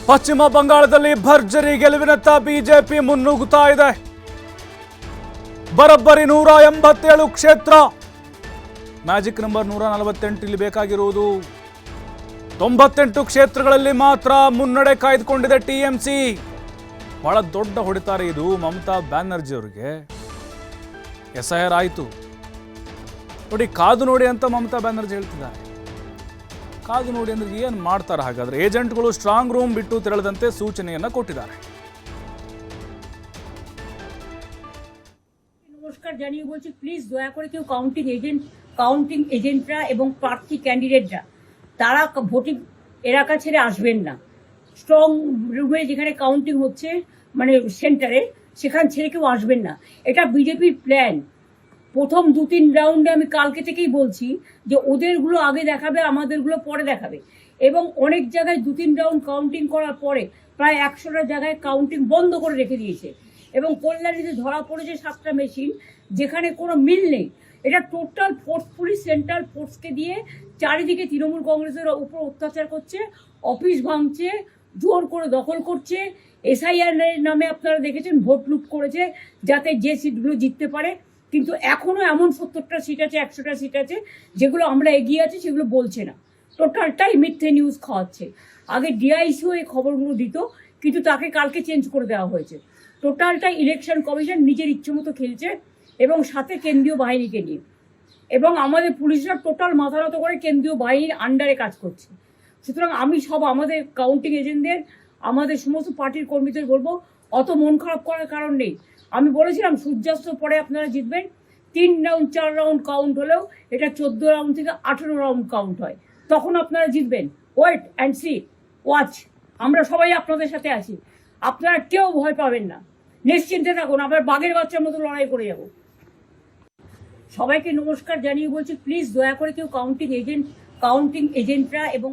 ಪಶ್ಚಿಮ ಬಂಗಾಳದಲ್ಲಿ ಭರ್ಜರಿ ಗೆಲುವಿನತ್ತ ಬಿಜೆಪಿ ಮುನ್ನುಗ್ಗುತ್ತಾ ಇದೆ. ಬರೋಬ್ಬರಿ 187 ಕ್ಷೇತ್ರ, ಮ್ಯಾಜಿಕ್ ನಂಬರ್ 148 ಇಲ್ಲಿ ಬೇಕಾಗಿರುವುದು. 98 ಕ್ಷೇತ್ರಗಳಲ್ಲಿ ಮಾತ್ರ ಮುನ್ನಡೆ ಕಾಯ್ದುಕೊಂಡಿದೆ ಟಿಎಂಸಿ. ಬಹಳ ದೊಡ್ಡ ಹೊಡೆತಾರೆ ಇದು ಮಮತಾ ಬ್ಯಾನರ್ಜಿ ಅವರಿಗೆ. ಎಸ್ಐಆರ್ ಆಯಿತು ನೋಡಿ, ಕಾದು ನೋಡಿ ಅಂತ ಮಮತಾ ಬ್ಯಾನರ್ಜಿ ಹೇಳ್ತಿದ್ದಾರೆ. ಕಾದು ನೋಡಿ ಅಂದ್ರೆ ಏನು ಮಾಡ್ತಾರೆ ಹಾಗಾದ್ರೆ? ಏಜೆಂಟ್ಗಳು ಸ್ಟ್ರಾಂಗ್ ರೂಮ್ ಬಿಟ್ಟು ತೆರಳದಂತೆ ಸೂಚನೆಯನ್ನ ಕೊಟ್ಟಿದ್ದಾರೆ. নমস্কার জানিয়ে বলছি, প্লিজ দয়া করে কেউ কাউন্টিং এজেন্টরা এবং প্রার্থী ক্যান্ডিডেটরা তারা ভোটিং এলাকা ছেড়ে আসবেন না। স্ট্রং রুমে যেখানে কাউন্টিং হচ্ছে মানে সেন্টারে, সেখান ছেড়ে কেউ আসবেন না। এটা বিজেপির প্ল্যান। প্রথম 2-3 রাউন্ডে আমি কালকে থেকেই বলছি যে ওদেরগুলো আগে দেখাবে, আমাদেরগুলো পরে দেখাবে। এবং অনেক জায়গায় 2-3 রাউন্ড কাউন্টিং করার পরে প্রায় 100টা জায়গায় কাউন্টিং বন্ধ করে রেখে দিয়েছে। এবং কল্যাণীতে ধরা পড়েছে 7টা মেশিন যেখানে কোনো মিল নেই। এটা টোটাল ফোর্স, পুলিশ সেন্ট্রাল ফোর্সকে দিয়ে চারিদিকে তৃণমূল কংগ্রেসের উপর অত্যাচার করছে, অফিস ভাঙছে, জোর করে দখল করছে। এসআইআর নামে আপনারা দেখেছেন ভোট লুট করেছে যাতে যে সিটগুলো জিততে পারে। কিন্তু এখনো এমন 70টা সিট আছে, 100টা সিট আছে যেগুলো আমরা এগিয়ে আছি, সেগুলো বলছে না। টোটালটাই মিথ্যে নিউজ খাওয়াচ্ছে। আগে ডিআইসিও এই খবরগুলো দিত, কিন্তু তাকে কালকে চেঞ্জ করে দেওয়া হয়েছে। টোটালটাই ইলেকশন কমিশন নিজের ইচ্ছে মতো খেলছে এবং সাথে কেন্দ্রীয় বাহিনীকে নিয়ে। এবং আমাদের পুলিশরা টোটাল মাথা নত করে কেন্দ্রীয় বাহিনীর আন্ডারে কাজ করছে। সুতরাং আমি সব আমাদের কাউন্টিং এজেন্টদের, আমাদের সমস্ত পার্টির কর্মীদের বলবো, অত মন খারাপ করার কারণ নেই। আমি বলেছিলাম সূর্যাস্তের পরে আপনারা জিতবেন। 3 রাউন্ড 4 রাউন্ড কাউন্ট হলেও এটা 14 রাউন্ড থেকে 18 রাউন্ড কাউন্ট হয়, তখন আপনারা জিতবেন। Wait and see, watch. আমরা সবাই আপনাদের সাথে আছি, আপনারা কেউ ভয় পাবেন না, নিশ্চিন্তে থাকুন। আবার বাঘের বাচ্চার মতো লড়াই করে যাব। সবাইকে নমস্কার জানিয়ে বলছি, প্লিজ দয়া করে কেউ কাউন্টিং এজেন্টরা এবং